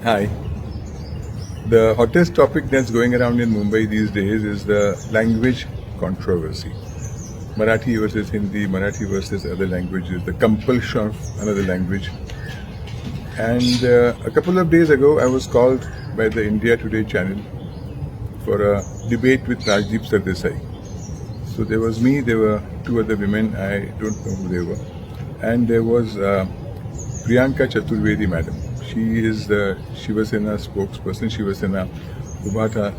Hi. The hottest topic that's going around in Mumbai these days is the language controversy. Marathi versus Hindi, Marathi versus other languages, the compulsion of another language. And a couple of days ago, I was called by the India Today channel for a debate with Rajdeep Sardesai. So there was me, there were two other women, I don't know who they were. And there was Priyanka Chaturvedi madam. She is the Shiva Sena spokesperson, Shiva Sena Ubhata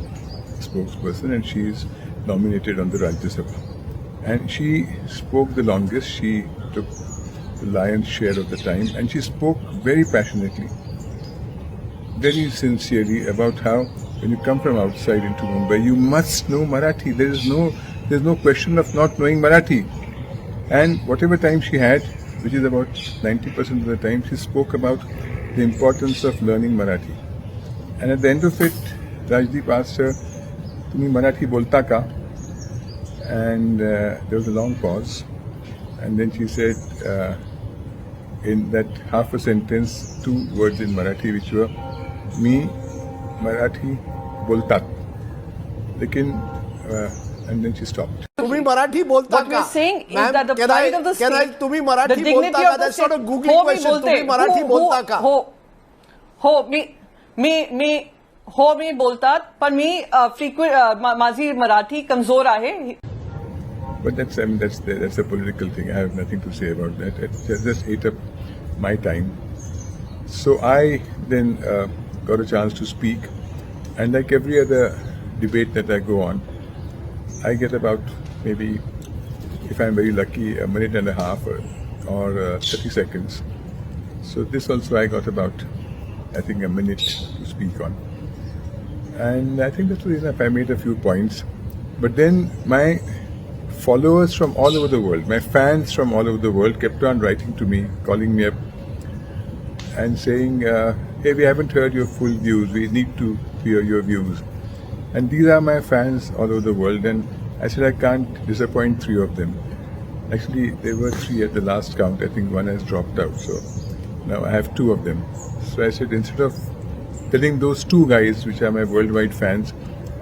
spokesperson, and she is nominated on the Rajya Sabha. And she spoke the longest, she took the lion's share of the time, and she spoke very passionately, very sincerely about how when you come from outside into Mumbai, you must know Marathi. There's no question of not knowing Marathi. And whatever time she had, which is about 90% of the time, she spoke about the importance of learning Marathi. And at the end of it, Rajdeep asked her, "Tumi Marathi bolta ka?" And there was a long pause. And then she said, in that half a sentence, two words in Marathi, which were, "Me Marathi boltat." And then she stopped. तुम्ही मराठी बोलता What we're saying is that the pride of the state, तुम्ही the Marathi dignity बोलता of का? the That's not a state. googly हो मी question. बोलते. तुम्ही मराठी बोलता का? हो मी बोलतात पण मी माझी मराठी कमजोर आहे. But that's a political thing. I have nothing to say about that. It just ate up my time. So I then got a chance to speak, and like every other debate that I go on, I get about maybe, if I'm very lucky, a minute and a half or 30 seconds. So this also I got about, I think, a minute to speak on. And I think that's the reason I made a few points. But then my followers from all over the world, my fans from all over the world kept on writing to me, calling me up and saying, hey, we haven't heard your full views. We need to hear your views. And these are my fans all over the world. And I said, I can't disappoint three of them. Actually, there were three at the last count. I think one has dropped out. So now I have two of them. So I said, instead of telling those two guys, which are my worldwide fans,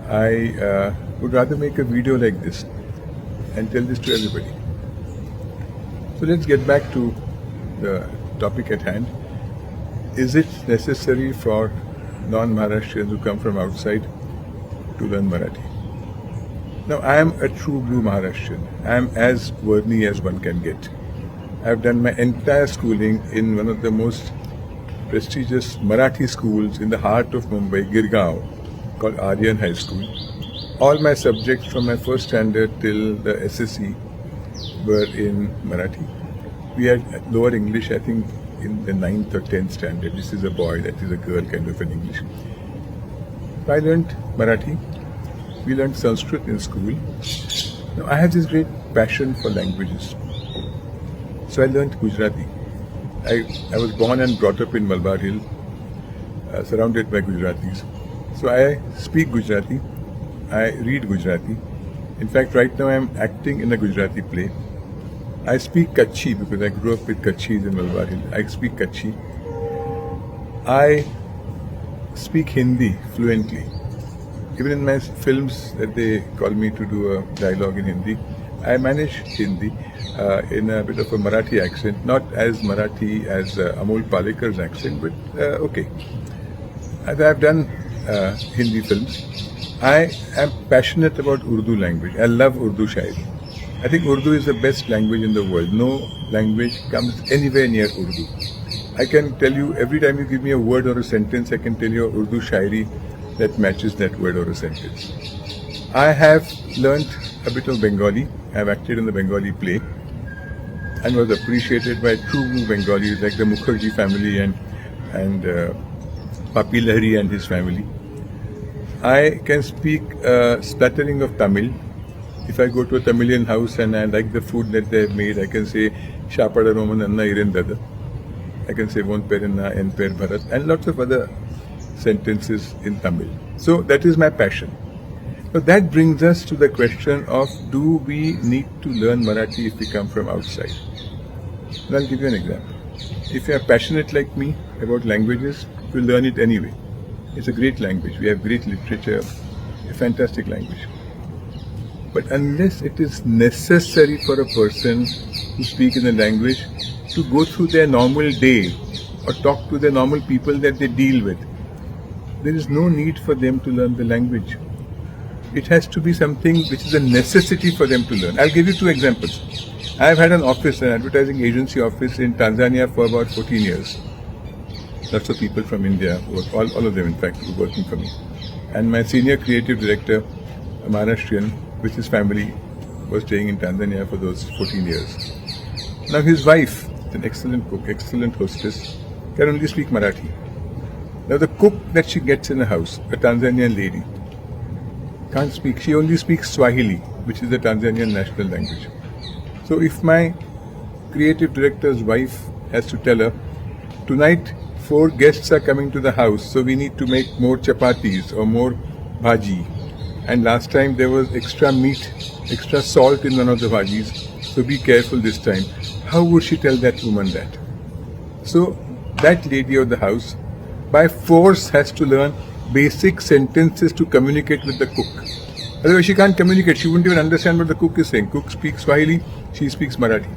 I would rather make a video like this and tell this to everybody. So let's get back to the topic at hand. Is it necessary for non-Maharashtrians who come from outside to learn Marathi? Now, I am a true blue Maharashtrian. I am as worthy as one can get. I have done my entire schooling in one of the most prestigious Marathi schools in the heart of Mumbai, Girgaon, called Aryan High School. All my subjects from my first standard till the SSC were in Marathi. We had lower English, I think, in the 9th or 10th standard. This is a boy, that is a girl, kind of an English. I learned Marathi. We learned Sanskrit in school. Now, I have this great passion for languages. So I learned Gujarati. I was born and brought up in Malabar Hill, surrounded by Gujaratis. So I speak Gujarati. I read Gujarati. In fact, right now I am acting in a Gujarati play. I speak Kutchi because I grew up with Kutchis in Malabar Hill. I speak Kutchi. I speak Hindi fluently. Even in my films that they call me to do a dialogue in Hindi, I manage Hindi in a bit of a Marathi accent, not as Marathi as Amol Palekar's accent, but okay. As I have done Hindi films, I am passionate about Urdu language. I love Urdu Shairi. I think Urdu is the best language in the world. No language comes anywhere near Urdu. I can tell you, every time you give me a word or a sentence, I can tell you a Urdu Shairi that matches that word or a sentence. I have learnt a bit of Bengali. I have acted in the Bengali play and was appreciated by true blue Bengalis like the Mukherjee family and Papi Lahiri and his family. I can speak splattering of Tamil. If I go to a Tamilian house and I like the food that they have made, I can say Shapada Roman Anna Iren Dada. I can say Von Perenna En Per Bharat and lots of other sentences in Tamil. So that is my passion. So that brings us to the question of, do we need to learn Marathi if we come from outside? And I'll give you an example. If you are passionate like me about languages, to learn it anyway. It's a great language. We have great literature, a fantastic language. But unless it is necessary for a person to speak in a language to go through their normal day or talk to the normal people that they deal with, there is no need for them to learn the language. It has to be something which is a necessity for them to learn. I'll give you 2 examples. I have had an office, an advertising agency office in Tanzania for about 14 years. Lots of people from India, all of them in fact, were working for me. And my senior creative director, a Maharashtrian, with his family, was staying in Tanzania for those 14 years. Now his wife, an excellent cook, excellent hostess, can only speak Marathi. Now the cook that she gets in the house, a Tanzanian lady, can't speak. She only speaks Swahili, which is the Tanzanian national language. So if my creative director's wife has to tell her, tonight 4 guests are coming to the house, so we need to make more chapatis or more bhaji. And last time there was extra meat, extra salt in one of the bhajis, so be careful this time. How would she tell that woman that? So that lady of the house, by force, has to learn basic sentences to communicate with the cook. Otherwise she can't communicate. She wouldn't even understand what the cook is saying. Cook speaks Swahili, she speaks Marathi.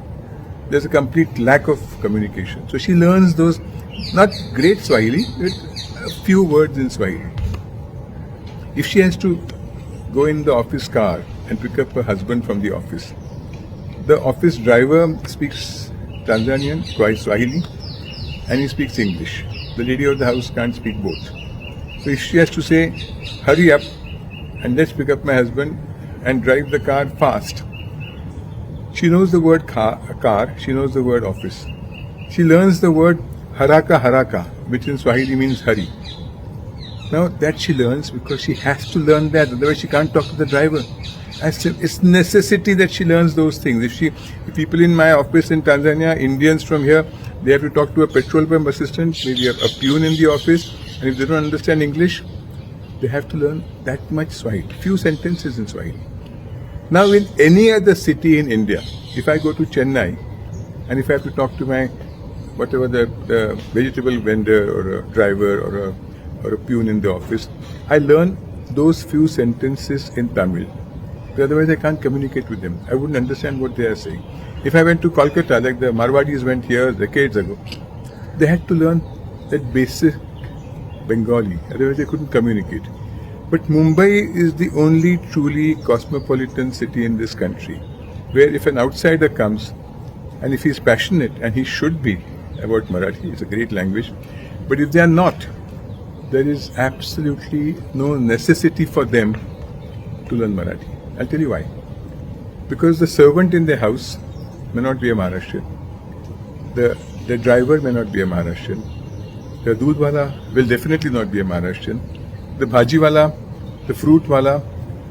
There's a complete lack of communication. So she learns those, not great Swahili, but a few words in Swahili. If she has to go in the office car and pick up her husband from the office driver speaks Tanzanian, Swahili, and he speaks English. The lady of the house can't speak both. So if she has to say, hurry up and let's pick up my husband and drive the car fast. She knows the word car, she knows the word office. She learns the word haraka, which in Swahili means hurry. Now that she learns because she has to learn that, otherwise she can't talk to the driver. It's necessity that she learns those things. If people in my office in Tanzania, Indians from here, they have to talk to a petrol pump assistant, maybe a peon in the office, and if they don't understand English, they have to learn that much Swahili, few sentences in Swahili. Now in any other city in India, if I go to Chennai, and if I have to talk to my, whatever the vegetable vendor or a driver or a peon in the office, I learn those few sentences in Tamil. Otherwise I can't communicate with them. I wouldn't understand what they are saying. If I went to Kolkata, like the Marwadis went here decades ago, they had to learn that basic Bengali, otherwise they couldn't communicate. But Mumbai is the only truly cosmopolitan city in this country, where if an outsider comes, and if he's passionate, and he should be, about Marathi, it's a great language, but if they are not, there is absolutely no necessity for them to learn Marathi. I'll tell you why. Because the servant in the house may not be a Maharashtrian. The driver may not be a Maharashtrian. The doodhwala will definitely not be a Maharashtrian. The bhajiwala, the fruit wala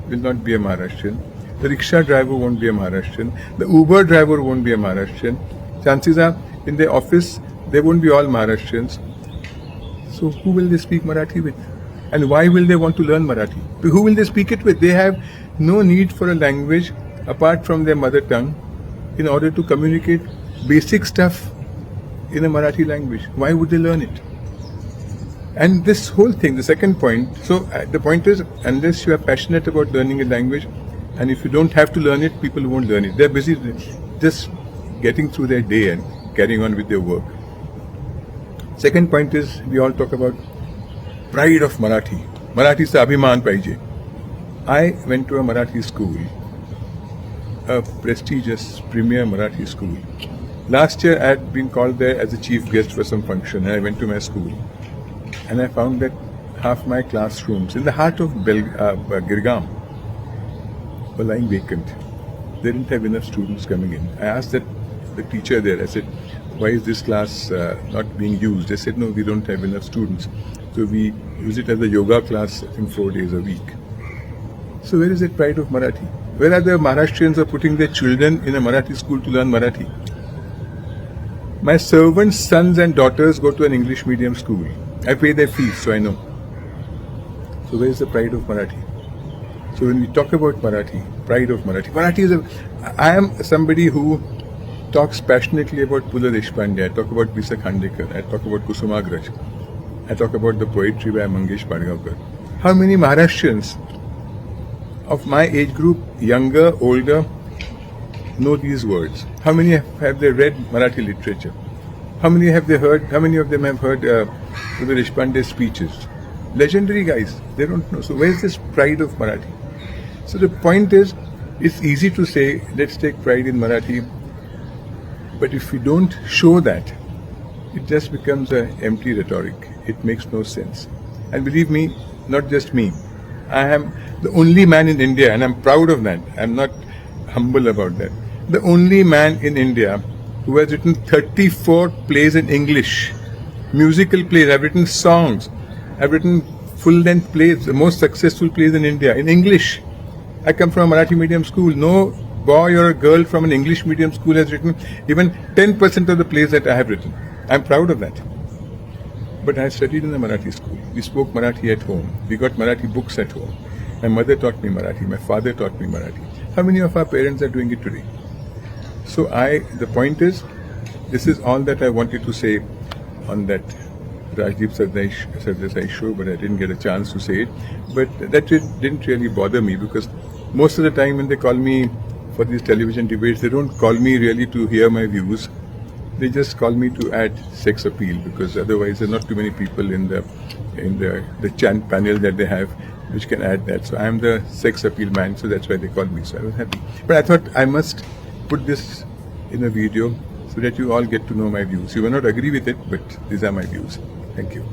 will not be a Maharashtrian. The rickshaw driver won't be a Maharashtrian. The Uber driver won't be a Maharashtrian. Chances are, in their office, they won't be all Maharashtrians. So who will they speak Marathi with? And why will they want to learn Marathi? Who will they speak it with? They have no need for a language apart from their mother tongue in order to communicate basic stuff in a Marathi language. Why would they learn it? And this whole thing, the second point, so the point is, unless you are passionate about learning a language, and if you don't have to learn it, people won't learn it. They're busy just getting through their day and carrying on with their work. Second point is, we all talk about pride of Marathi. Marathi se abhiman paije. I went to a Marathi school, a prestigious premier Marathi school. Last year I had been called there as a chief guest for some function, and I went to my school. And I found that half my classrooms in the heart of Girgam were lying vacant. They didn't have enough students coming in. I asked the teacher there, I said, why is this class not being used? They said, no, we don't have enough students. So we use it as a yoga class, I think 4 days a week. So where is that pride of Marathi? Where are the Maharashtrians are putting their children in a Marathi school to learn Marathi? My servants' sons and daughters go to an English medium school. I pay their fees, so I know. So where is the pride of Marathi? So when we talk about Marathi, pride of Marathi is I am somebody who talks passionately about Pula Deshpande, I talk about Bisa Khandekar, I talk about Kusumagraj. I talk about the poetry by Mangesh Padgaonkar. How many Maharashtrians of my age group, younger, older, know these words? How many have they read Marathi literature? How many have they heard? How many of them have heard Uday Deshpande's speeches? Legendary guys. They don't know. So where's this pride of Marathi? So the point is, it's easy to say, let's take pride in Marathi. But if we don't show that, it just becomes an empty rhetoric. It makes no sense. And believe me, not just me. I am the only man in India, and I'm proud of that. I'm not humble about that. The only man in India who has written 34 plays in English, musical plays. I've written songs. I've written full-length plays, the most successful plays in India, in English. I come from a Marathi medium school. No boy or a girl from an English medium school has written even 10% of the plays that I have written. I'm proud of that. But I studied in a Marathi school. We spoke Marathi at home. We got Marathi books at home. My mother taught me Marathi. My father taught me Marathi. How many of our parents are doing it today? So the point is, this is all that I wanted to say on that Rajdeep Sardesai show, but I didn't get a chance to say it. But that didn't really bother me, because most of the time when they call me for these television debates, they don't call me really to hear my views. They just call me to add sex appeal, because otherwise there are not too many people in the chant panel that they have which can add that. So I am the sex appeal man, so that's why they call me. So I was happy. But I thought I must put this in a video so that you all get to know my views. You may not agree with it, but these are my views. Thank you.